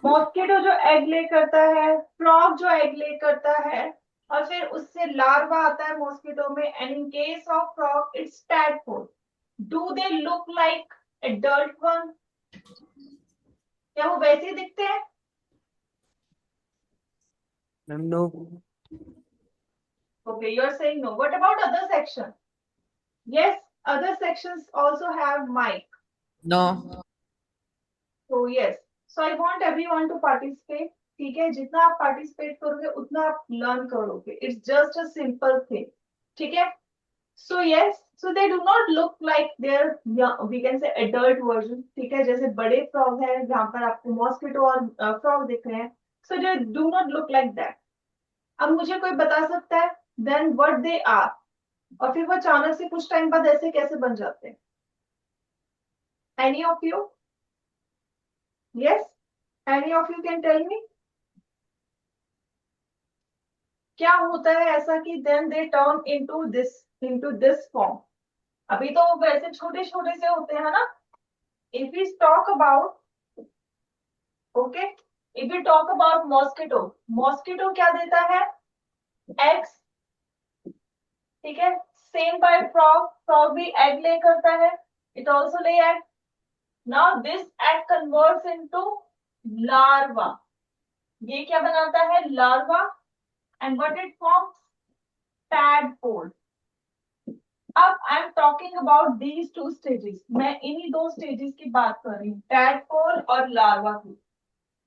Mosquito जो egg lay करता है, फ्रॉग जो एग ले करता है, और फिर उससे लार्वा आता है मॉस्किटो में, and in case of frog it's tadpole. Do they look like adult one? क्या वो वैसे ही दिखते हैं? Ma'am no. Okay, you are saying no. What about other section? Yes, other sections also have mic. No. तो yes, so I want everyone to participate. ठीक है, जितना आप पार्टिसिपेट करोगे उतना आप लर्न करोगे। It's just a simple thing. ठीक है, so yes, so they do not look like their, we can say adult version। ठीक है, जैसे बड़े फ्रॉग है जहां पर आपको मॉस्किटो और फ्रॉग दिख रहे हैं, so they do not look like that। अब मुझे कोई बता सकता है then what they are, और फिर वो अचानक से कुछ टाइम बाद ऐसे कैसे बन जाते हैं? any of you? yes, any of you can tell me क्या होता है ऐसा कि then they turn into this form? अभी तो वैसे छोटे छोटे से होते हैं ना। if we talk about, okay, if you talk about mosquito, mosquito क्या देता है? एग्स। ठीक है, सेम बाय फ्रॉग, फ्रॉग भी एग ले करता है, it also lay egg. Now this egg converts into larva. ये क्या बनाता है? Larva. And what it forms? Tadpole. अब I am talking about these two stages, मैं इन्हीं दो स्टेजेस की बात कर रही हूँ, टैडपोल और लार्वा की।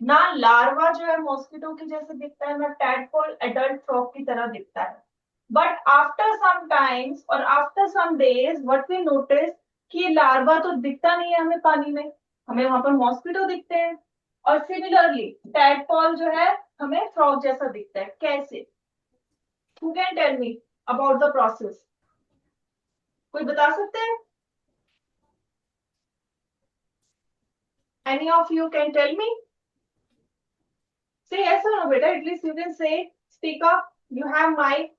ना लार्वा जो है मॉस्किटो के जैसे दिखता है, ना टैडपोल एडल्ट फ्रॉग की तरह दिखता है। बट आफ्टर सम टाइम्स और after some days what we notice कि ये लार्वा तो दिखता नहीं है हमें पानी में, हमें वहां पर मॉस्किटो दिखते हैं। और सिमिलरली टैडपोल जो है हमें फ्रॉग जैसा दिखता है। कैसे? Who can tell me about the process? कोई बता सकते हैं? Any of you can tell me? Say yes or no, beta. At least you can say, speak up. You have mic.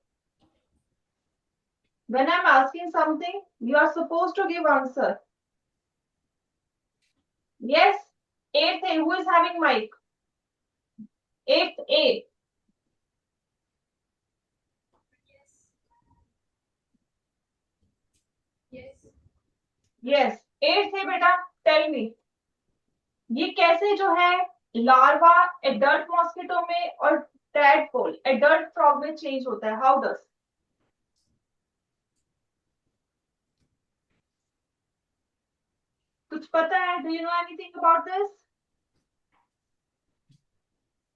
When I'm asking something, you are supposed to give answer. Yes. Eighth A. Who is having mic? Eighth A. Yes. Eighth A, beta. Tell me. ये कैसे जो है larva adult mosquito में और tadpole adult frog में change होता है? How does? कुछ पता है? Do you know anything about this?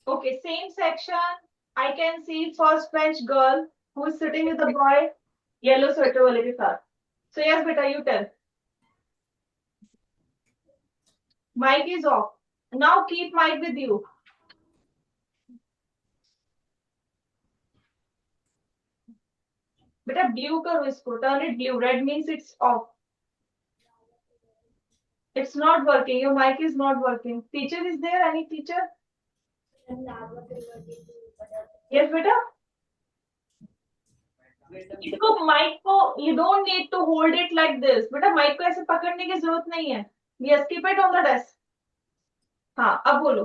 Okay, same section. I can see first bench girl who is sitting with the boy yellow sweater wale ke sath. So yes, beta, you tell. Mic is off. Now keep mic with you. Beta, blue karo isko. Turn it blue. Red means it's off. It's not working. Your mic is not working. Teacher is there? Any teacher? Yes, beta. इसको mic को you don't need to hold it like this. बेटा mic को ऐसे पकड़ने की जरूरत नहीं है। Yes, keep it on the desk. हाँ, अब बोलो।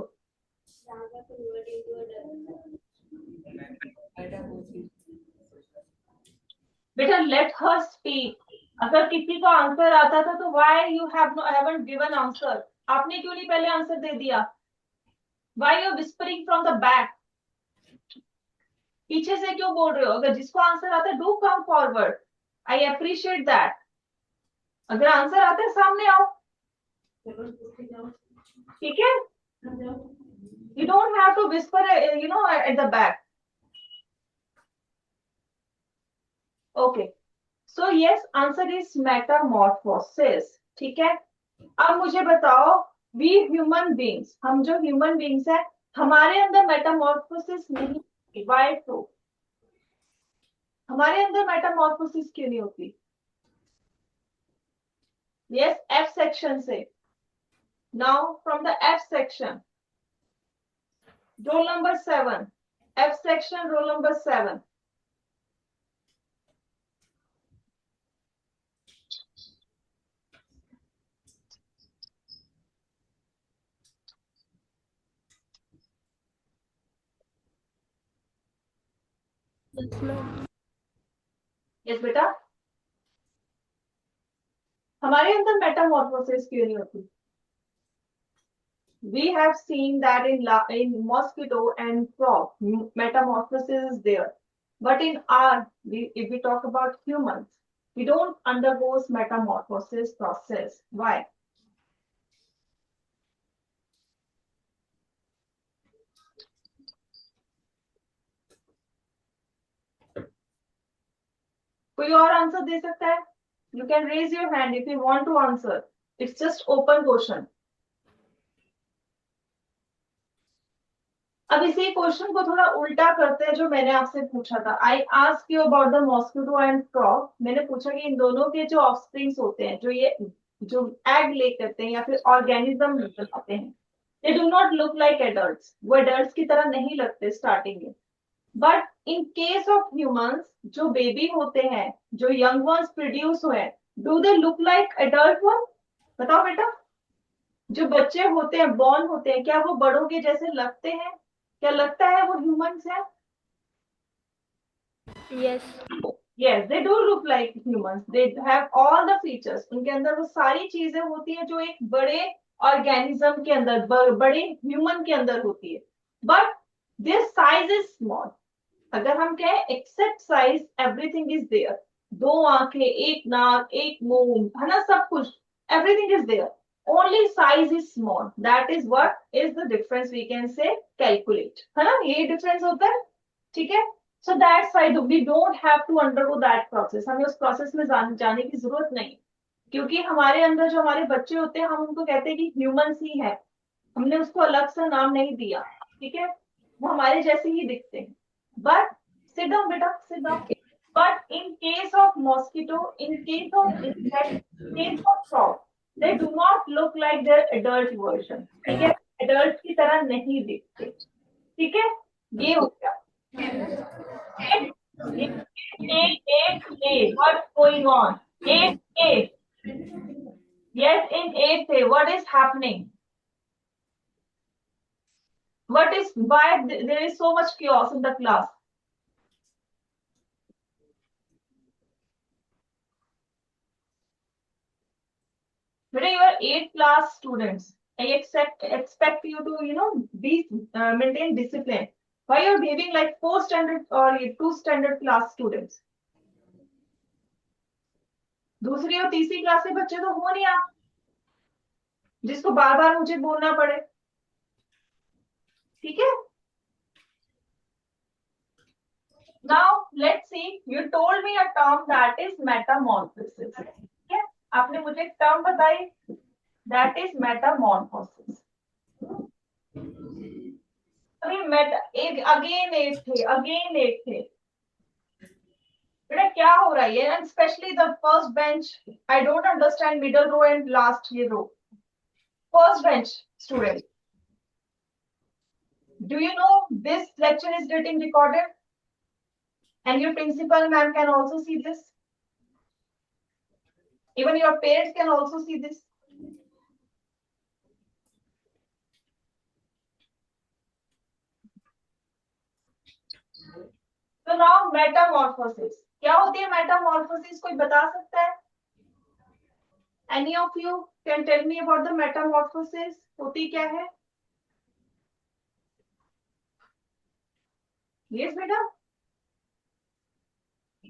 बेटा लेट हर स्पीक। अगर किसी को आंसर आता था तो why you haven't given answer? आपने क्यों नहीं पहले आंसर दे दिया? Why you whispering from the back? पीछे से क्यों बोल रहे हो? अगर जिसको आंसर आता है do come forward. I appreciate that. अगर आंसर आता है सामने आओ। ठीक है, you don't have to whisper at the back. Okay, so yes, answer is metamorphosis. ठीक है, अब मुझे बताओ, वी ह्यूमन बींग्स, हम जो ह्यूमन बींग्स है, हमारे अंदर मेटामॉर्फोसिस नहीं होती। वाई तो? हमारे अंदर मेटामॉर्फोसिस क्यों नहीं होती? यस, एफ सेक्शन से। Now from the F section, roll number 7। F section, roll number 7। Yes बेटा, हमारे अंदर मेटामॉर्फोसिस क्यों नहीं होती? We have seen that in mosquito and frog, metamorphosis is there. But in if we talk about humans, we don't undergo metamorphosis process. Why? कोई और answer दे सकता है? You can raise your hand if you want to answer. It's just open question. अब इसी question को थोड़ा उल्टा करते हैं जो मैंने आपसे पूछा था. आई ask you about the mosquito and frog. मैंने पूछा कि इन दोनों के जो ऑफस्प्रिंग्स होते हैं, जो एग ले करते हैं या फिर ऑर्गेनिज्म बनाते हैं, they do not look like adults. वो एडल्ट्स की तरह नहीं लगते स्टार्टिंग में. But in case of humans, जो बेबी होते हैं, जो यंग वंस प्रोड्यूस हुए, do they look like adult one? बताओ बेटा, जो बच्चे होते हैं, बॉर्न होते हैं, क्या वो बड़ों के जैसे लगते हैं? क्या लगता है वो ह्यूमंस हैं? Yes. Yes, they do look like humans. They have all the features. उनके अंदर वो सारी चीजें होती हैं जो एक बड़े ऑर्गेनिज्म के अंदर, बड़े ह्यूमन के अंदर होती है. बट their size is small. अगर हम कहें except size, everything is there. दो आंखें, एक नाक, एक मुंह, है ना, सब कुछ, everything is there. Only size is small. That is what is the difference we can say calculate, है ना, ये डिफरेंस होता है. ठीक है. So that's why we don't have to undergo that process. हमें उस प्रोसेस में जाने की जरूरत नहीं, क्योंकि हमारे अंदर जो हमारे बच्चे होते हैं, हम उनको कहते हैं कि ह्यूमंस ही है. हमने उसको अलग से नाम नहीं दिया. ठीक है. वो हमारे जैसे ही दिखते हैं. But sit down beta, sit down. But in case of mosquito, in case of insect, in case of frog, they do not look like their adult version. ठीक है. adult की तरह नहीं दिखते. ठीक है. ये हो गया. What's going on? Eight. Yes, in eighth A, what is happening? Why there is so much chaos in the class? Today you are 8th class students. I expect you to be maintain discipline. Why you are behaving like 4 standard or 2 standard class students? दूसरी और तीसरी class के बच्चे तो हो नहीं आप, जिसको बार बार मुझे बोलना पड़े. ठीक है. Now let's see. You told me a term that is metamorphosis. ठीक है. आपने मुझे एक टर्म बताई, that is metamorphosis. अभी अगेन एक थे. बेटा क्या हो रहा है ये? And specially the first bench, I don't understand middle row and last ये row. First bench student, do you know this lecture is getting recorded and your principal ma'am can also see this, even your parents can also see this. So now metamorphosis, क्या होती है metamorphosis? कोई बता सकता है? Any of you can tell me about the metamorphosis? होती क्या है? Yes बेटा.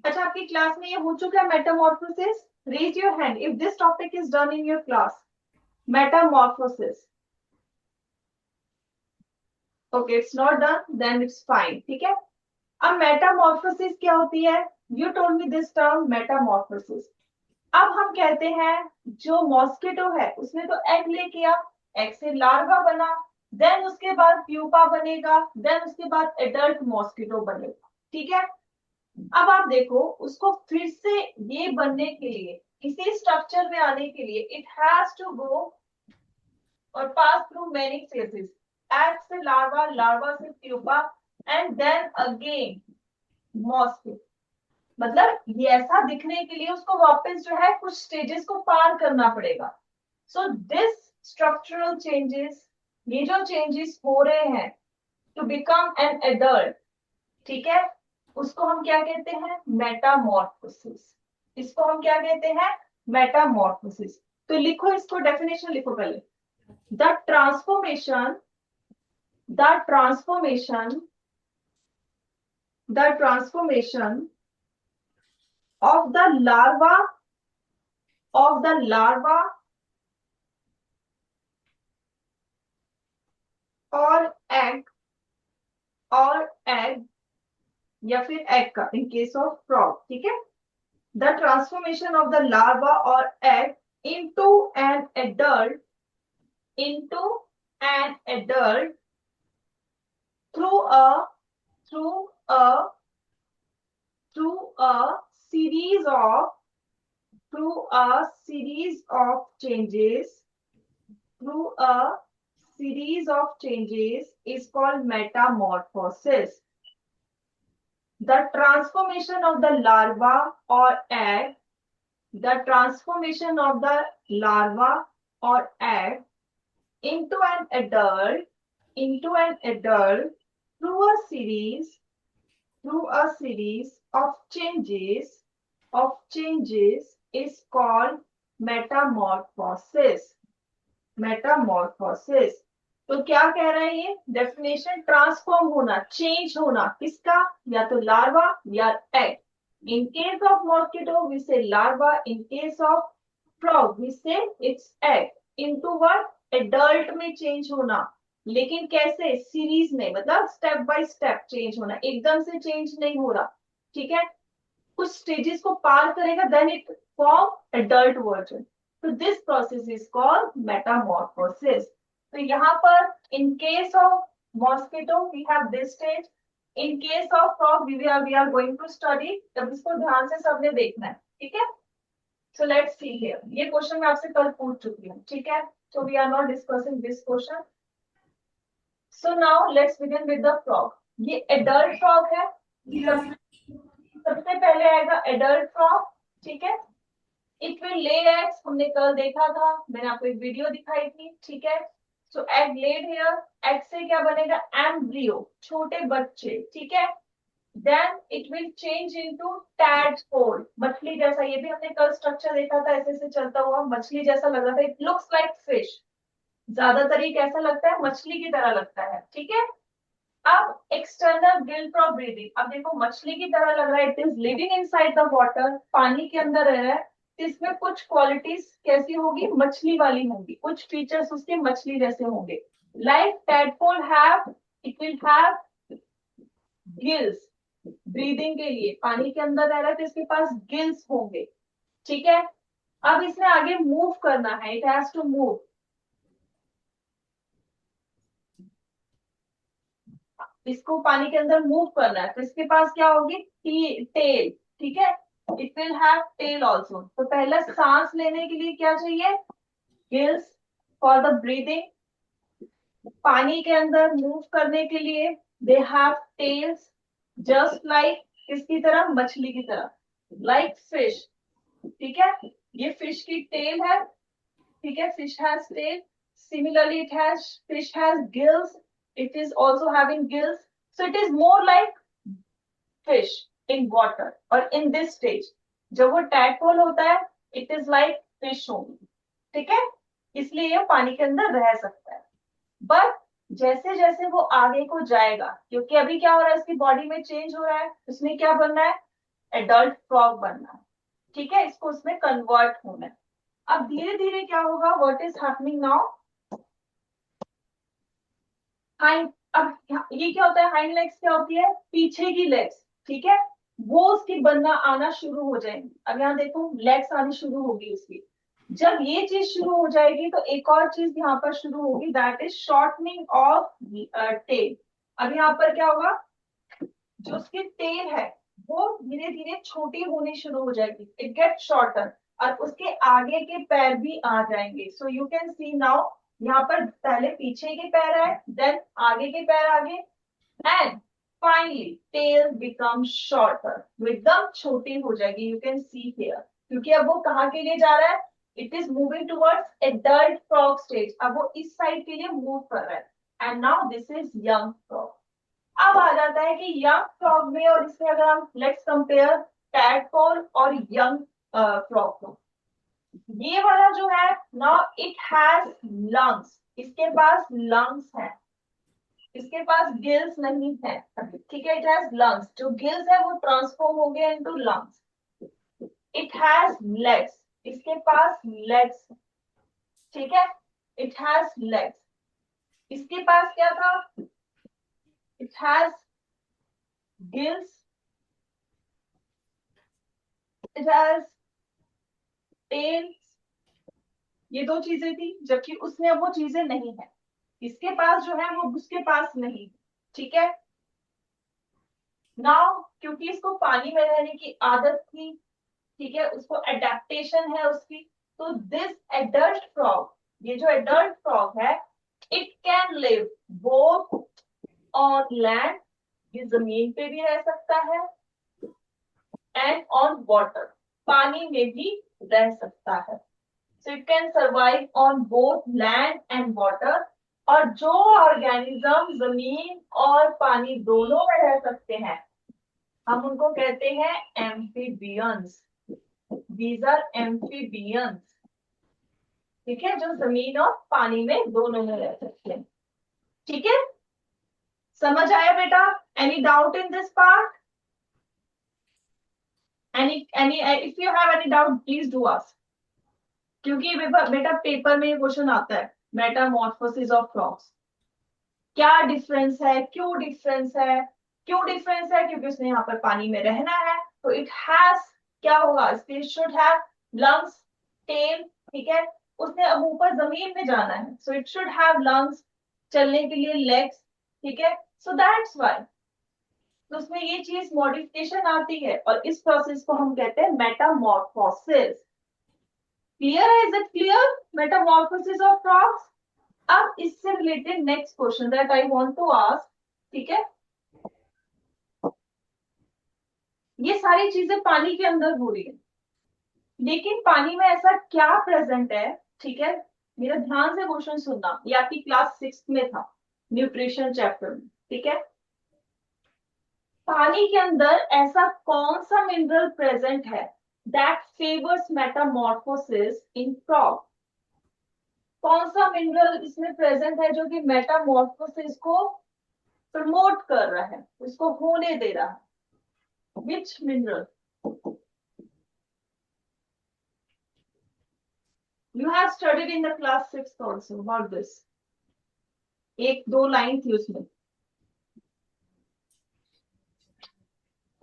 अच्छा, आपकी क्लास में ये हो चुका है metamorphosis? Raise your hand if this topic is done in your class. Metamorphosis. Okay, it's not done, then it's fine. ठीक है. अब मेटामॉर्फोसिस क्या होती है? You told me this term metamorphosis. अब हम कहते हैं जो मॉस्किटो है उसने तो एग ले किया, एग से लार्वा बना, देन उसके बाद प्यूपा बनेगा, देन उसके बाद एडल्ट मॉस्किटो बनेगा. ठीक है. अब आप देखो, उसको फिर से ये बनने के लिए, इसी स्ट्रक्चर में आने के लिए, इट हैज टू गो और pass through many phases. Egg से लार्वा, लार्वा से pupa, and then again mosquito. मतलब ये ऐसा दिखने के लिए उसको वापस जो है कुछ स्टेजेस को पार करना पड़ेगा. सो दिस स्ट्रक्चरल चेंजेस, ये जो चेंजेस हो रहे हैं टू बिकम एन एडल्ट, ठीक है, उसको हम क्या कहते हैं, मेटामॉर्फोसिस। इसको हम क्या कहते हैं, मेटामॉर्फोसिस। तो लिखो इसको, डेफिनेशन लिखो पहले। The transformation, the transformation, the transformation of the larva, of the larva और egg, और egg या फिर egg का in case of frog, ठीक है। The transformation of the larva or egg into an adult, into an adult through a, through a, through a series of, through a series of changes, through a series of changes is called metamorphosis. The transformation of the larva or egg, the transformation of the larva or egg into an adult, into an adult through a series, through a series of changes, of changes is called metamorphosis. Metamorphosis. तो क्या कह रहा है ये definition, transform होना, change होना, किसका, या तो लार्वा या egg. In case of mosquito we say larva, in case of frog we say it's egg. Into what, adult में चेंज होना। लेकिन कैसे, सीरीज में, मतलब स्टेप बाय स्टेप चेंज होना, एकदम से चेंज नहीं हो रहा, ठीक है। कुछ स्टेजेस को पार करेगा, then it form adult version. तो this process is called metamorphosis. तो यहाँ पर in case of mosquito we have this stage, in case of frog we are going to study. तब इसको ध्यान से सबने देखना है, ठीक है। सो लेट्स सी हियर, ये क्वेश्चन मैं आपसे कल पूछ चुकी हूँ, ठीक है। So we are not discussing this question. So now let's begin with the frog. ये एडल्ट फ्रॉग है। सबसे पहले आएगा एडल्ट फ्रॉग, ठीक है। इट विल ले एग्स, हमने कल देखा था, मैंने आपको एक वीडियो दिखाई थी, ठीक है। So egg laid here, egg से क्या बनेगा, एम्ब्रियो, छोटे बच्चे, ठीक है। Then it will change into tadpole, मछली जैसा। ये भी हमने कल स्ट्रक्चर देखा था, ऐसे ऐसे चलता हुआ मछली जैसा लग रहा था। इट लुक्स लाइक फिश, ज्यादातर ये कैसा लगता है, मछली की तरह लगता है, ठीक है। अब एक्सटर्नल गिल फॉर ब्रीदिंग, अब देखो मछली की तरह लग रहा है, it is living inside the water, पानी के अंदर रह रहा है। इसमें कुछ क्वालिटीज कैसी होगी, मछली वाली होंगी, कुछ फीचर्स उसके मछली जैसे होंगे। Like tadpole have, it will have gills, breathing के लिए पानी के अंदर रह रहा है तो इसके पास गिल्स होंगे, ठीक है। अब इसने आगे मूव करना है, इट हैज टू मूव। इसको पानी के अंदर मूव करना है तो इसके पास क्या होगी, टेल, ठीक है। It will have tail also. तो पहले सांस लेने के लिए क्या चाहिए, गिल्स फॉर द ब्रीदिंग। पानी के अंदर मूव करने के लिए they have tails, just like किसकी तरह, मछली की तरह, लाइक फिश, ठीक है। ये फिश की टेल है, ठीक है, fish has tail. Similarly, fish has gills. It is also having gills. So it is more like fish in water. और in this stage, जब वो tadpole होता है, it is like fish only. ठीक है, इसलिए ये पानी के अंदर रह सकता है। बट जैसे जैसे वो आगे को जाएगा, क्योंकि अभी क्या हो रहा है, इसकी बॉडी में चेंज हो रहा है, उसने क्या बनना है, एडल्ट फ्रॉग बनना है, ठीक है। इसको उसमें कन्वर्ट होना है। अब धीरे धीरे क्या होगा, what is happening now, hind, अब ये क्या होता है, हाइंड लेग्स क्या होती है, पीछे की लेग्स, ठीक है, वो उसकी बनना आना शुरू हो जाएंगी। अब यहाँ देखो लेग्स आनी शुरू होगी उसकी। जब ये चीज शुरू हो जाएगी तो एक और चीज यहाँ पर शुरू होगी, that is shortening of tail. अब यहाँ पर क्या होगा, जो उसकी टेल है वो धीरे धीरे छोटी होनी शुरू हो जाएगी, इट गेट शॉर्टर, और उसके आगे के पैर भी आ जाएंगे। सो यू कैन सी नाउ, यहाँ पर पहले पीछे के पैर आए, देन आगे के पैर आगे, and finally tail become shorter, वो एकदम छोटी हो जाएगी। यू कैन सी हियर, क्योंकि अब वो कहाँ के लिए जा रहा है, it is moving towards adult frog stage. अब वो इस साइड के लिए मूव कर रहा है, and now this is young frog. अब आ जाता है कि यंग फ्रॉग में और इसमें अगर हम लेट्स कंपेयर टैडपोल और यंग फ्रॉग को, ये वाला जो है नाउ इट हैज लंग्स, इसके पास लंग्स है, इसके पास गिल्स नहीं है, ठीक है, इट हैज लंग्स, जो गिल्स है वो ट्रांसफॉर्म हो गया into lungs. It has legs, इसके पास लेग्स, ठीक है, इट हैज लेग्स, इसके पास क्या था, it has gills, it has tail, ये दो चीजें थी, जबकि उसमें अब वो चीजें नहीं है, इसके पास जो है वो उसके पास नहीं, ठीक है। नाउ क्योंकि इसको पानी में रहने की आदत थी, ठीक है, उसको एडेप्टेशन है उसकी, तो दिस एडल्ट फ्रॉग, ये जो एडल्ट फ्रॉग है, it can live both on land, ये जमीन पे भी रह सकता है, एंड ऑन वाटर, पानी में भी रह सकता है। So it can survive on both land and water. और जो ऑर्गेनिज्म जमीन और पानी दोनों में रह सकते हैं, हम उनको कहते हैं एम्फीबियंस। दीज आर एम्फीबियंस, ठीक है, जो जमीन और पानी में दोनों में रह सकते हैं, ठीक है। समझ आया बेटा? Any doubt in this part? any if you have any doubt please do ask, क्योंकि बेटा पेपर में क्वेश्चन आता है मेटामॉर्फोसिस ऑफ फ्रॉग्स, क्या डिफरेंस है, क्यों डिफरेंस है, क्यों डिफरेंस है, क्योंकि उसने यहाँ पर पानी में रहना है, तो इट हैज, क्या होगा, इसके शुड हैव लंग्स, टेल, ठीक है, उसने अब ऊपर जमीन में जाना है, so it should have lungs, चलने के लिए लेग्स, ठीक है, सो दैट्स व्हाई, तो उसमें ये चीज मॉडिफिकेशन आती है, और इस प्रोसेस को हम कहते हैं मेटामॉर्फोसिस। क्लियर है? Is it clear? Metamorphosis of frogs. अब इससे related next question that I want to ask, ठीक है, ये सारी चीजें पानी के अंदर हो रही है, लेकिन पानी में ऐसा क्या प्रेजेंट है, ठीक है, मेरा ध्यान से क्वेश्चन सुनना, ये आपकी क्लास 6 में था, न्यूट्रिशन चैप्टर में, ठीक है। पानी के अंदर ऐसा कौन सा मिनरल प्रेजेंट है that favours Metamorphosis in frog? कौन सा मिनरल इसमें प्रेजेंट है जो कि मेटामॉर्फोसिस को प्रमोट कर रहा है, उसको होने दे रहा है? विच mineral? You have studied in the class 6 also about this, एक दो लाइन थी उसमें,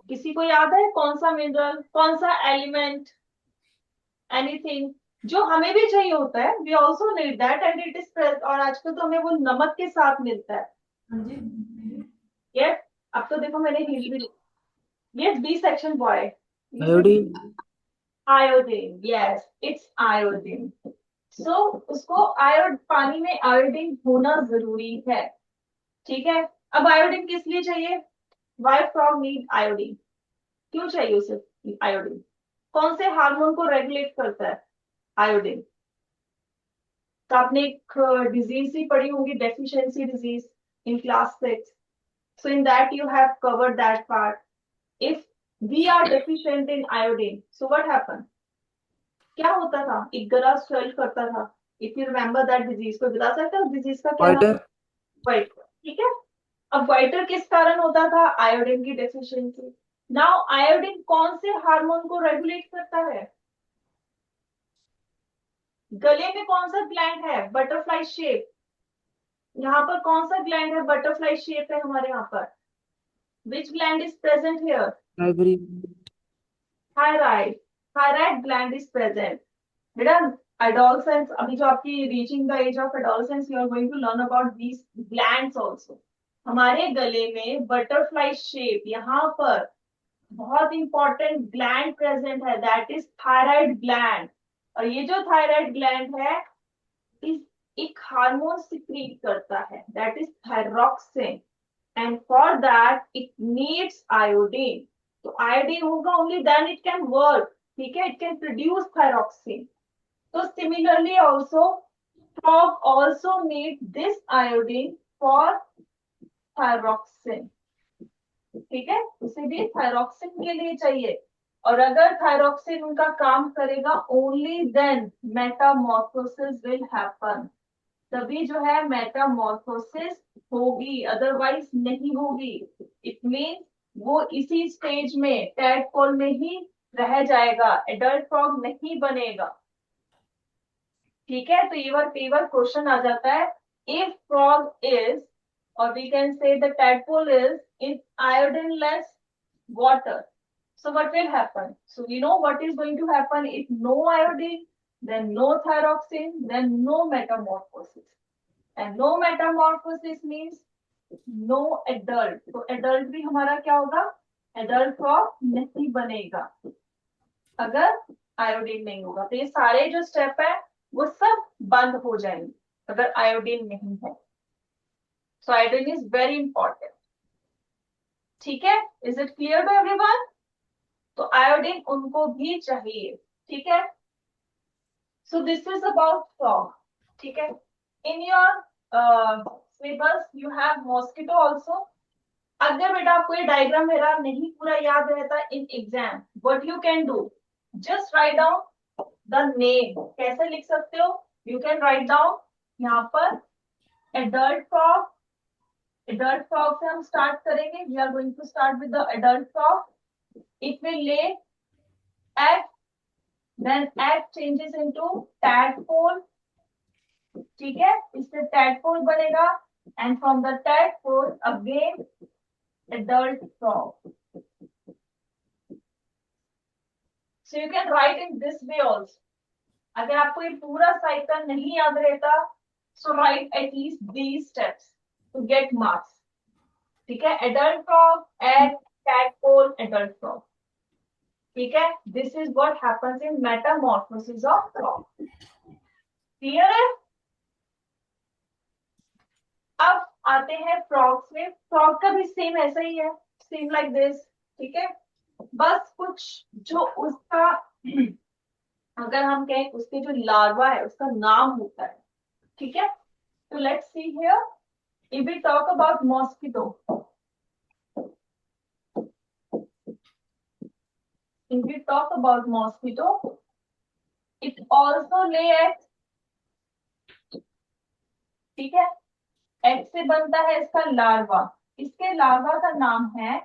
किसी को याद है कौन सा मिनरल, कौन सा एलिमेंट, एनीथिंग जो हमें भी चाहिए होता है, we also need that and it is, और आजकल तो हमें वो नमक के साथ मिलता है। हाँ जी, यस, अब तो देखो मैंने हिंट भी, yes, B section boy, iodine. Iodine, yes, it's iodine. So उसको पानी में आयोडीन होना जरूरी है, ठीक है। अब आयोडीन किस लिए चाहिए? Why frog need iodine? क्यों चाहिए उसे आयोडीन? कौन से हार्मोन को रेगुलेट करता है आयोडीन? तो आपने एक डिजीज ही पढ़ी होगी, deficiency disease, in class 6, so in that you have covered that part. If we are deficient in iodine, so what happened? क्या होता था? एक गला स्वेल करता था, if you remember that disease, को बता सकते हो डिजीज का क्या नाम? वाइटर। वाइट, ठीक है। अब वाइटर किस कारण होता था? आयोडीन की डेफिशिएंसी। नाउ आयोडीन कौन से हार्मोन को रेगुलेट करता है? गले में कौन सा ग्लैंड है बटरफ्लाई शेप? यहाँ पर कौन सा ग्लैंड है बटरफ्लाई शेप है हमारे यहाँ पर? Which gland is present here? आइवरी। Thyroid, thyroid gland is present. बेटा एडोलसेंस, अभी जो आपकी reaching the age of adolescence, you are going to learn about these glands also. हमारे गले में बटरफ्लाई शेप, यहाँ पर बहुत इंपॉर्टेंट ग्लैंड प्रेजेंट है, दैट इज थायराइड ग्लैंड। और ये जो थायराइड ग्लैंड है, इस एक हार्मोन सिक्रीट करता है, that is thyroxine, and for that it needs iodine. तो आयोडीन होगा only then it can work, ठीक है, इट कैन प्रोड्यूस थायरोक्सिन। तो similarly also frog also need this iodine for thyroxine, ठीक है, उसे भी थायरॉक्सिन के लिए चाहिए। और अगर थायरॉक्सिन उनका काम करेगा only then metamorphosis will happen, तभी जो है मेटामॉर्फोसिस होगी, अदरवाइज नहीं होगी। इट मीन वो इसी स्टेज में टैडपोल में ही रह जाएगा, एडल्ट फ्रॉग नहीं बनेगा। ठीक है, तो ये बार कई बार क्वेश्चन आ जाता है, इफ फ्रॉग इज, और we can say the tadpole is in iodine-less water, so what will happen? So we know what is going to happen if no iodine, then no thyroxine, then no metamorphosis. And no metamorphosis means no adult. तो adult भी हमारा क्या होगा? adult frog नहीं बनेगा अगर iodine नहीं होगा। तो ये सारे जो स्टेप है वो सब बंद हो जाएंगे अगर आयोडीन नहीं है। So iodine is very important. ठीक है, is it clear to everyone? तो आयोडीन उनको भी चाहिए। ठीक है, so this is about frog. ठीक है, in your syllabus you have mosquito also. अगर बेटा आपको ये डायग्राम मेरा नहीं पूरा याद रहता in exam, what you can do, just write down the name. कैसे लिख सकते हो? यू कैन राइट डाउन यहाँ पर एडल्ट फ्रॉग। एडल्ट फ्रॉग से हम स्टार्ट करेंगे, we are going to start with the adult frog. It will lay egg, then egg changes into tadpole. ठीक है, इससे टैडपोल बनेगा, and from the tadpole again adult frog. So you can write in this way also. अगर आपको ये पूरा cycle नहीं याद रहता, so write at least these steps to get marks. ठीक है, adult frog, egg, tadpole, adult frog. ठीक है, this is what happens in metamorphosis of frog. Clear है? अब आते हैं frogs में। frog का भी सेम ऐसा ही है, सेम लाइक दिस। ठीक है, बस कुछ जो उसका अगर हम कहें उसके जो लार्वा है उसका नाम होता है। ठीक है, तो let's see here, if we talk about mosquito, if we talk about mosquito, it also lay eggs. ठीक है, एग से बनता है इसका लार्वा। इसके लार्वा का नाम है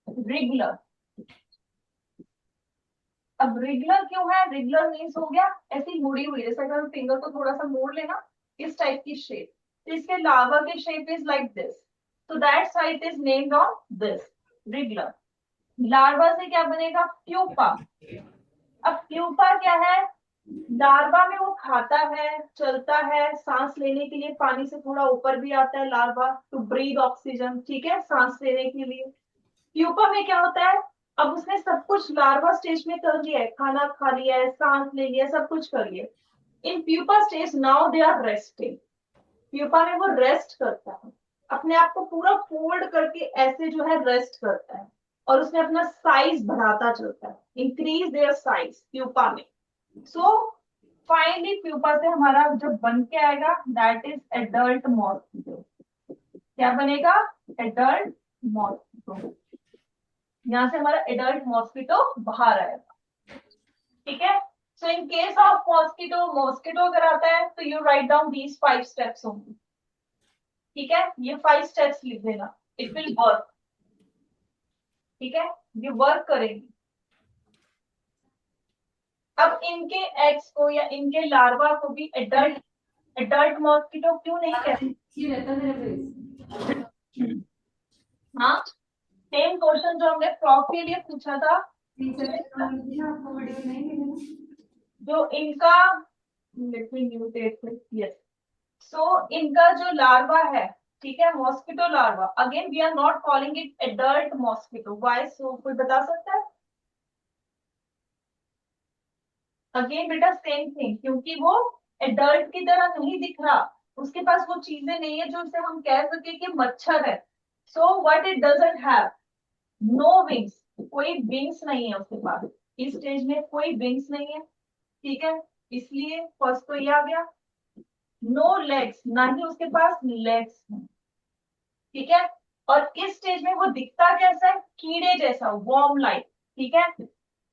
रिगलर। अब रिगुलर क्यों है? रिगुलर मीन्स हो गया ऐसी मुड़ी हुई, जैसे अगर फिंगर को थोड़ा सा मोड़ लेना, इस टाइप की शेप। तो इसके लार्वा की shape is like this, so that's why it is named on this, regular. Larva से क्या बनेगा? प्यूपा। अब प्यूपा क्या है? लार्वा में वो खाता है, चलता है, सांस लेने के लिए पानी से थोड़ा ऊपर भी आता है लार्वा, टू ब्रीथ ऑक्सीजन। ठीक है, सांस लेने के लिए। प्यूपा में क्या होता है? अब उसने सब कुछ लार्वा स्टेज में कर लिया है, खाना खा लिया है, सांस ले लिया, सब कुछ कर लिया। In pupa stage now they are resting. Pupa में वो रेस्ट करता है, अपने आप को पूरा फोल्ड करके ऐसे जो है रेस्ट करता है, और उसमें अपना साइज बढ़ाता चलता है, इंक्रीज देयर साइज प्यूपा में। सो फाइनली प्यूपा से हमारा जब बन के आएगा दैट इज एडल्ट मॉस्किटो। क्या बनेगा? Adult mosquito. यहाँ से हमारा एडल्ट मॉस्किटो बाहर आएगा। ठीक है, so in case of mosquito, mosquito अगर आता है तो you write down these 5 steps only. ठीक है, ये 5 स्टेप्स लिख देना, इट विल वर्क। ठीक है, ये वर्क करेगी। अब इनके एग्स को या इनके लार्वा को भी एडल्ट एडल्ट मॉस्किटो क्यों नहीं कहते? हाँ, सेम क्वेश्चन जो हमने फ्रॉग के लिए पूछा था, जो इनका, यस, सो इनका जो लार्वा है, ठीक है, mosquito larva, again we are not calling it adult mosquito. Why so? कोई बता सकता है? अगेन बेटा सेम थिंग, क्योंकि वो एडल्ट की तरह नहीं दिख रहा, उसके पास वो चीजें नहीं है जो उसे हम कह सके कि मच्छर है। So what it doesn't have, no wings, कोई विंग्स नहीं है उसके पास, इस स्टेज में कोई विंग्स नहीं है। ठीक है, इसलिए फर्स्ट तो ये आ गया। नो लेग्स, ना ही उसके पास लेग्स है। ठीक है, और इस स्टेज में वो दिखता कैसा है, कीड़े जैसा, वॉर्म लाइक, ठीक है,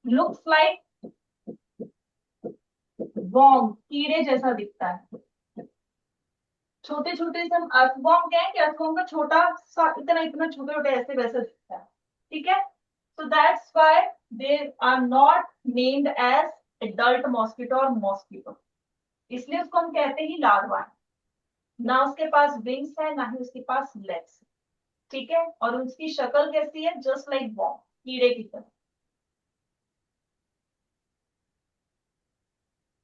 लुक्स लाइक वॉर्म, कीड़े जैसा दिखता है। छोटे छोटे से हम अर्थवॉर्म कहें कि अर्थवॉर्म का छोटा सा इतना इतना छोटे छोटे ऐसे वैसे दिखता है, ठीक है। So that's why they are not named as adult mosquito और मॉस्किटो, इसलिए उसको हम कहते ही लार्वा है। ना उसके पास विंग्स है ना ही उसके पास लेग्स, ठीक है, और उसकी शक्ल कैसी है, जस्ट लाइक वॉर्म, कीड़े की तरह।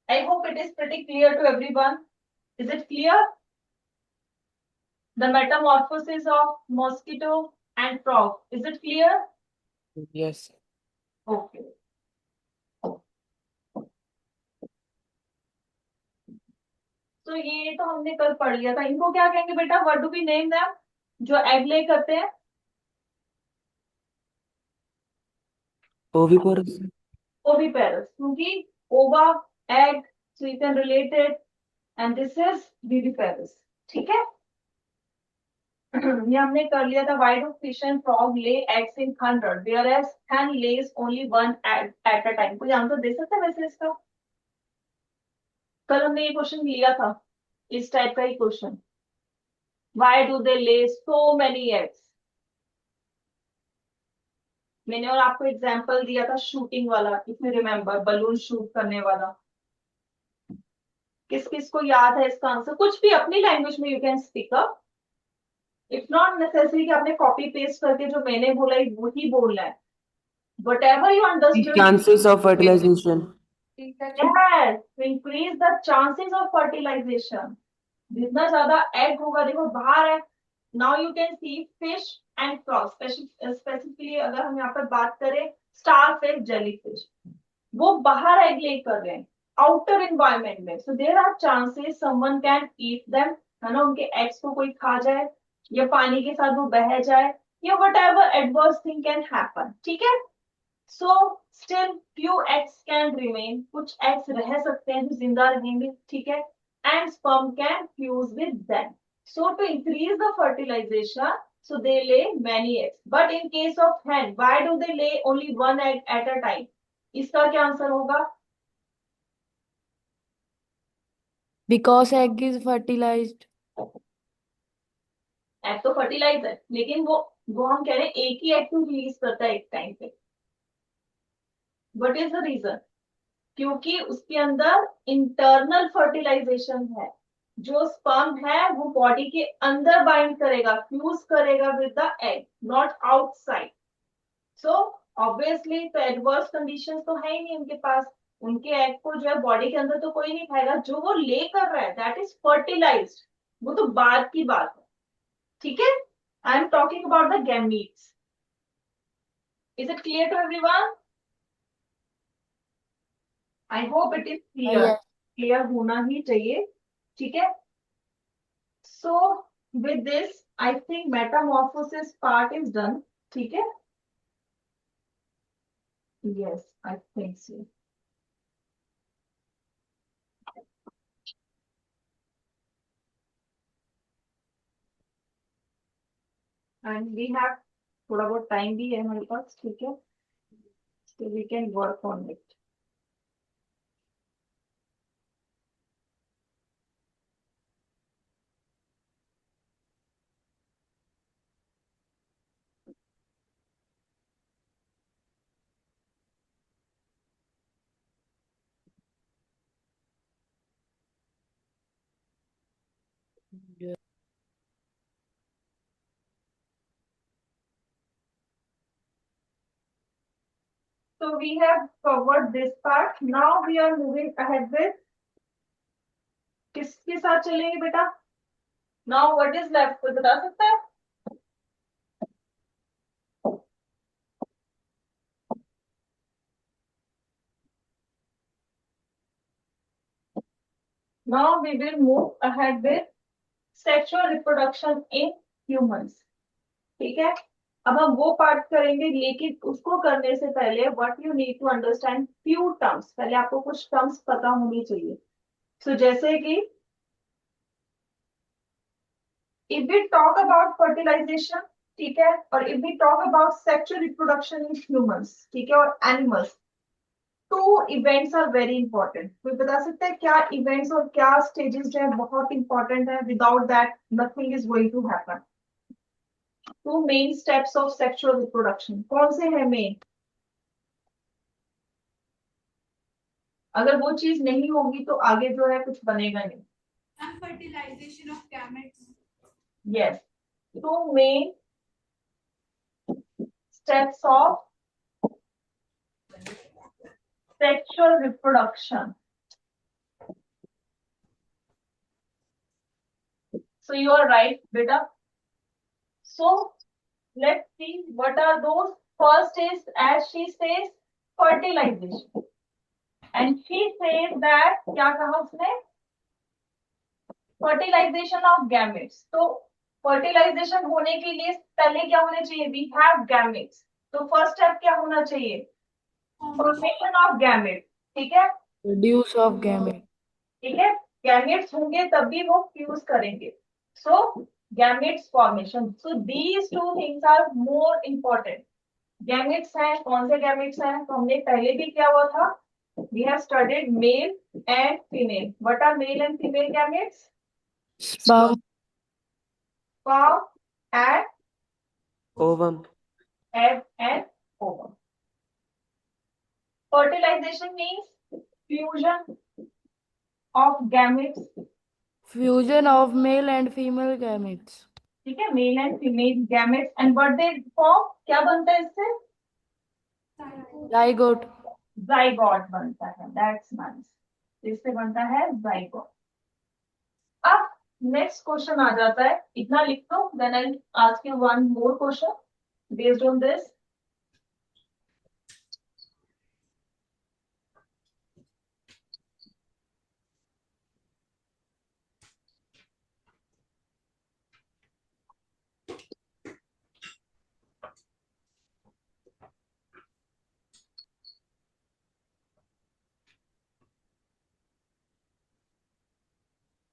I hope it is pretty clear to everyone. Is it clear? The metamorphosis of mosquito and frog. Is it clear? Yes. Okay. तो ये तो हमने कल पढ़ लिया था। इनको क्या कहेंगे बेटा? What do we name them? जो एग ले करते हैं? Oviparous. ओविपेरस, क्योंकि ova egg, so you can relate it, and this is viviparous, ठीक है। ये हमने कर लिया था। Why do fish and frog lay eggs in 100 whereas hen lays only one egg at a time? कोई आंसर दे सकता है वैसे इसका? कल हमने ये क्वेश्चन लिया था, इस टाइप का ही question. Why do they lay so many eggs? मैंने और आपको एग्जांपल दिया था शूटिंग वाला, if you remember, balloon shoot करने वाला। किस किस को याद है इसका आंसर? कुछ भी अपनी लैंग्वेज में you can speak up. It's not necessary कि आपने कॉपी पेस्ट करके जो मैंने बोला है वही बोलना है। What ever you understood, Chances of fertilization. yes, to increase the chances of fertilization. जितना ज्यादा एग होगा, देखो बाहर है। Now you can see fish and frog, specifically अगर हम यहाँ पर बात करें स्टार फिश, जेली फिश, वो बाहर एग ले कर रहे हैं आउटर एनवायरमेंट में, so there are chances someone can eat them, है ना, उनके एग्स को कोई खा जाए, या पानी के साथ वो बह जाए, या whatever adverse thing can happen, ठीक है। So still few eggs can remain, कुछ एग्स रह सकते हैं जो जिंदा रहेंगे, ठीक है, and sperm can fuse with them, so to increase the fertilization, so they lay many eggs. But in case of hen, why do they lay only one egg at a time? इसका क्या answer होगा? Because egg is fertilized. Egg तो fertilise है, लेकिन वो हम कह रहे हैं एक ही एग तो रिलीज करता है एक टाइम पे। What is the reason? क्योंकि उसके अंदर इंटरनल फर्टिलाइजेशन है। जो स्पर्म है वो बॉडी के अंदर बाइंड करेगा, फ्यूज करेगा with the egg, not outside. So obviously तो एडवर्स कंडीशंस तो है ही नहीं उनके पास। उनके एग को जो है बॉडी के अंदर तो कोई नहीं खाएगा, जो वो ले कर रहा है दैट इज फर्टिलाइज्ड, वो तो बाद की बात है, ठीक है। I am talking about the gametes. Is it clear to everyone? I hope it is clear. Yes. Clear होना ही चाहिए, ठीक है। So with this I think metamorphosis part is done, ठीक है। Yes, I think so. And we have थोड़ा बहुत time भी है हमारे पास, ठीक है, so we can work on it. Yes. So we have covered this part. Now we are moving ahead with किसके साथ चलेंगे बेटा? Now what is left, कोई बता सकता है? Now we will move ahead with sexual reproduction in humans, ठीक है। अब हम वो पार्ट करेंगे, लेकिन उसको करने से पहले what you need to understand few terms, पहले आपको कुछ टर्म्स पता होनी चाहिए। सो जैसे कि if we talk about fertilization, ठीक है, और if we talk about sexual reproduction in humans, ठीक है, और animals, two events are very important. कोई बता सकता है क्या इवेंट्स और क्या स्टेजेस जो है बहुत इंपॉर्टेंट है, without that nothing is going to happen. Two main steps of sexual reproduction कौन से हैं मेन? अगर वो चीज नहीं होगी तो आगे जो है कुछ बनेगा नहीं। And fertilization of gametes. Yes, two main steps of sexual reproduction. So you are right, beta. So let's see what are those. First is, as she says, fertilization. And she says that क्या कहा उसने? Fertilization of gametes. तो fertilization होने के लिए पहले क्या होना चाहिए? We have gametes. तो first step क्या होना चाहिए? Formation of gametes. ठीक है? Produce of gamete. ठीक है, गैमेट्स होंगे तभी वो फ्यूज करेंगे। So gametes formation, so these two things are more important. Gametes हैं, कौन से गैमेट्स हैं? तो हमने पहले भी क्या हुआ था, we have studied male and female. What are male and female gametes? Sperm. Sperm and Ovum. egg and ovum. Fertilization means fusion of gametes, Fusion of male and female gametes. ठीक है, mail and female gametes, and what they form, क्या बनता है इससे? Zygote. Zygote बनता है। That's nice, इससे बनता है जाइगोट। अब नेक्स्ट क्वेश्चन आ जाता है, इतना लिख दो, then I ask you one more question based on this.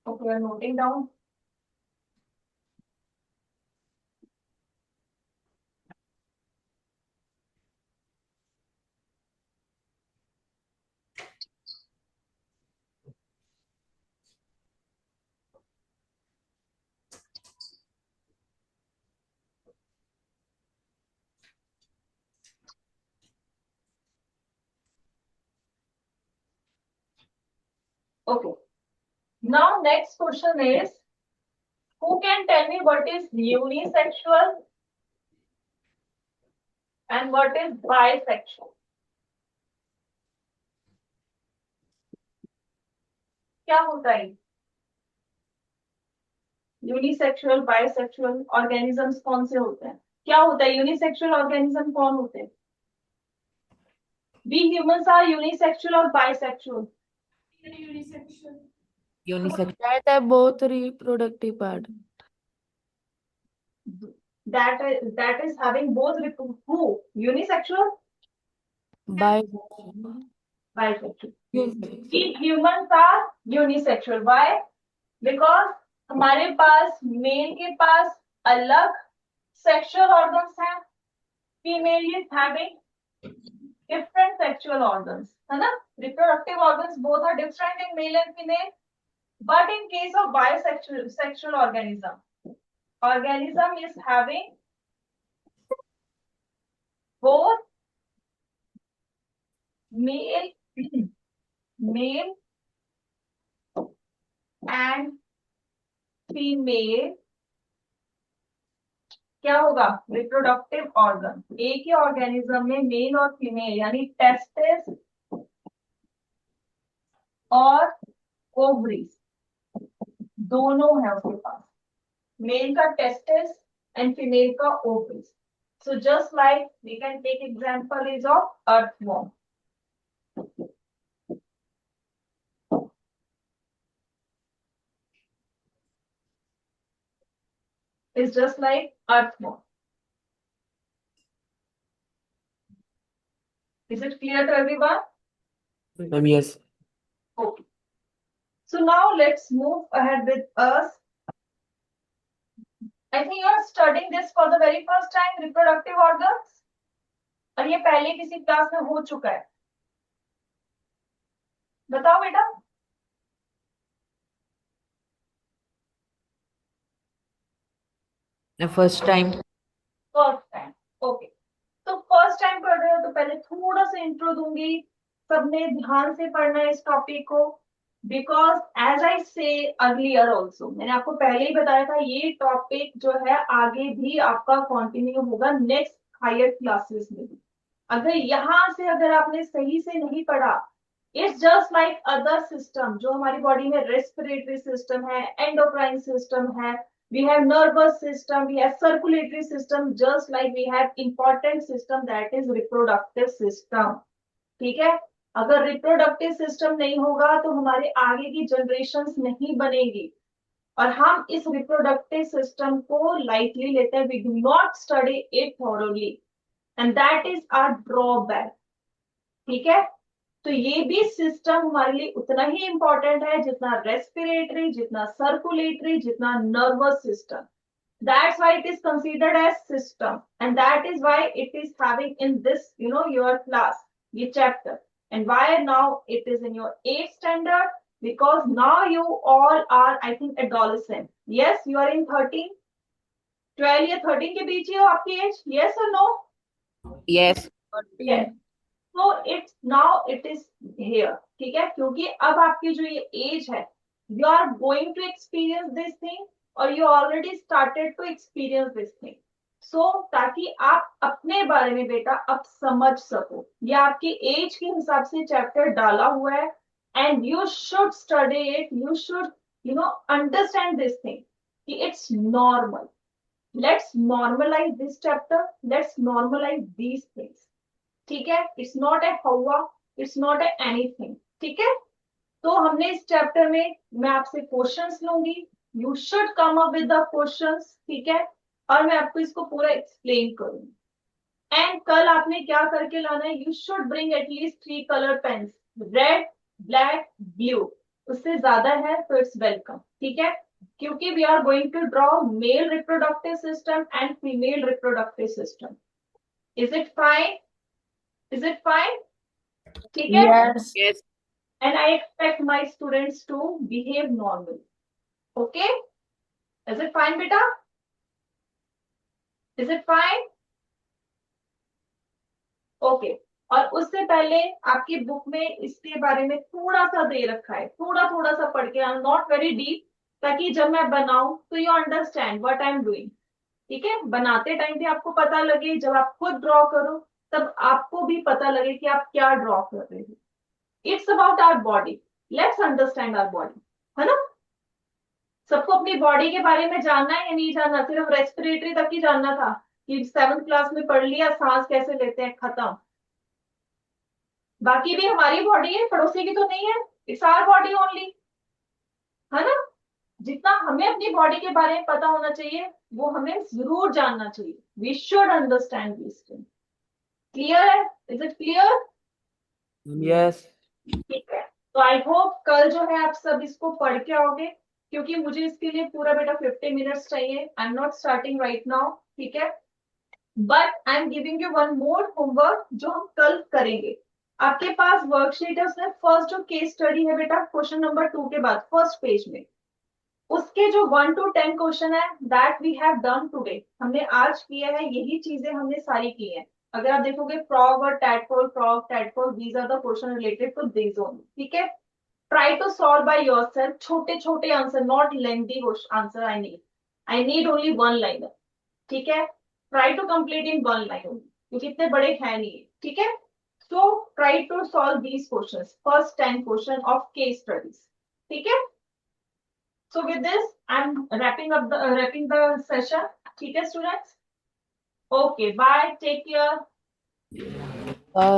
Okay, I am noting down. Okay, now next question is, who can tell me what is unisexual and what is bisexual? क्या होता है unisexual, bisexual organisms कौन से होते हैं? क्या होता है यूनिसेक्सुअल ऑर्गेनिज्म, कौन होते हैं? We humans are unisexual or bisexual? Unisexual. Unisex. That have both reproductive part. That is having both who? Unisexual, Bisexual. bisexual. Unisex. We humans are unisexual. Why? Because हमारे पास मेल के पास अलग sexual organs हैं, female is having different sexual organs, है ना? Reproductive organs both are different in male and female. But in case of bisexual sexual organism is having both male male and female, क्या होगा? Reproductive organ. एक ही organism में male और female यानी testis और ओवरीज दोनों है उसके पास, मेल का टेस्टिस एंड फीमेल का ovaries. So just like we can take example is of earthworm. Is just like earthworm. Is it clear to everyone? Yes. Okay. So now let's move ahead with us I think you are studying this for the very first time, reproductive organs, और ये पहले किसी class में हो चुका है? बताओ बेटा। First time. First time, okay. तो फर्स्ट टाइम पढ़ रहे हो तो पहले थोड़ा सा इंट्रो दूंगी, सबने ध्यान से पढ़ना है इस टॉपिक को, बिकॉज एज आई से अर्लियर ऑल्सो, मैंने आपको पहले ही बताया था ये टॉपिक जो है आगे भी आपका कंटिन्यू होगा नेक्स्ट हायर क्लासेस में भी। अगर यहाँ से अगर आपने सही से नहीं पढ़ा, it's just like other system जो हमारी बॉडी में रेस्पिरेटरी सिस्टम है, एंडोक्राइन सिस्टम है, we have nervous system, we have circulatory system, just like we have important system that is reproductive system. ठीक है, अगर रिप्रोडक्टिव सिस्टम नहीं होगा तो हमारे आगे की जनरेशंस नहीं बनेगी, और हम इस रिप्रोडक्टिव सिस्टम को लाइटली लेते हैं, we do not study it thoroughly, and that is our drawback. ठीक है, तो ये भी सिस्टम हमारे लिए उतना ही इंपॉर्टेंट है जितना रेस्पिरेटरी, जितना सर्कुलेटरी, जितना nervous system. That's why it is considered as system, and that is why it is having in this, your class, the chapter, and why now it is in your 8th standard, because now you all are, I think, adolescent. Yes, you are in 13, 12 या 13 के बीच ही हो आपकी age, yes or no? Yes. Yes. So it's now it is here, ठीक है, क्योंकि अब आपकी जो ये एज है, you are going to experience this thing, और you already started to experience this thing. So ताकि आप अपने बारे में बेटा अब समझ सको, ये आपकी एज के हिसाब से चैप्टर डाला हुआ है, and you should study it, you should understand this thing कि it's normal. Let's normalize this chapter, let's normalize these things. ठीक है, इट्स नॉट ए हवा, इट्स नॉट ए एनीथिंग। ठीक है, तो हमने इस चैप्टर में मैं आपसे क्वेश्चंस लूंगी, you should come up with the questions. ठीक है, और मैं आपको इसको पूरा एक्सप्लेन करूंगी, एंड कल आपने क्या करके लाना है, you should bring at least 3 colour pens, red, black, blue, उससे ज्यादा है तो इट्स वेलकम। ठीक है, क्योंकि we are going to draw male reproductive system and female reproductive system. Is it fine? Is it fine? ठीक है? Yes. Yes. And I expect my students to behave normal. Okay? Is it fine, beta? Is it fine? Okay. और उससे पहले आपकी book में इसके बारे में थोड़ा सा दे रखा है, थोड़ा थोड़ा सा पढ़ के, नॉट वेरी डीप, ताकि जब मैं बनाऊं तो you understand what I am doing. ठीक है, बनाते टाइम भी आपको पता लगे, जब आप खुद ड्रॉ करो तब आपको भी पता लगे कि आप क्या ड्रॉ कर रहे हो। It's about our body, let's understand our body, है ना? सबको अपनी बॉडी के बारे में जानना है या नहीं जानना? सिर्फ रेस्पिरेटरी तक ही जानना था कि 7th क्लास में पढ़ लिया सांस कैसे लेते हैं, खत्म। बाकी भी हमारी बॉडी है, पड़ोसी की तो नहीं है, इट्स आवर बॉडी ओनली, है ना? जितना हमें अपनी बॉडी के बारे में पता होना चाहिए वो हमें जरूर जानना चाहिए। We should understand this thing. Clear है? Is it clear? यस। ठीक है, तो आई होप कल जो है आप सब इसको पढ़ के आओगे, क्योंकि मुझे इसके लिए पूरा बेटा 50 मिनट्स चाहिए। I am not starting right now, ठीक है, but I am giving you one more homework जो हम कल करेंगे। आपके पास वर्कशीट है, उसमें फर्स्ट जो केस स्टडी है बेटा क्वेश्चन नंबर 2 के बाद फर्स्ट पेज में, उसके जो 1 to 10 क्वेश्चन है that we have done today, हमने आज किया है, यही चीजें हमने सारी की हैं। अगर आप देखोगे फ्रॉग और tadpole, these are the question related to this only. ठीक है, try to solve by yourself, छोटे छोटे answer, not lengthy answer. I need only 1 liner. ठीक है, try to complete in 1 line only, क्योंकि इतने बड़े है नहीं। ठीक है, so try to solve these questions, first 10 question of case studies. ठीक है, so with this I'm wrapping the session. ठीक है students, okay, bye, take care.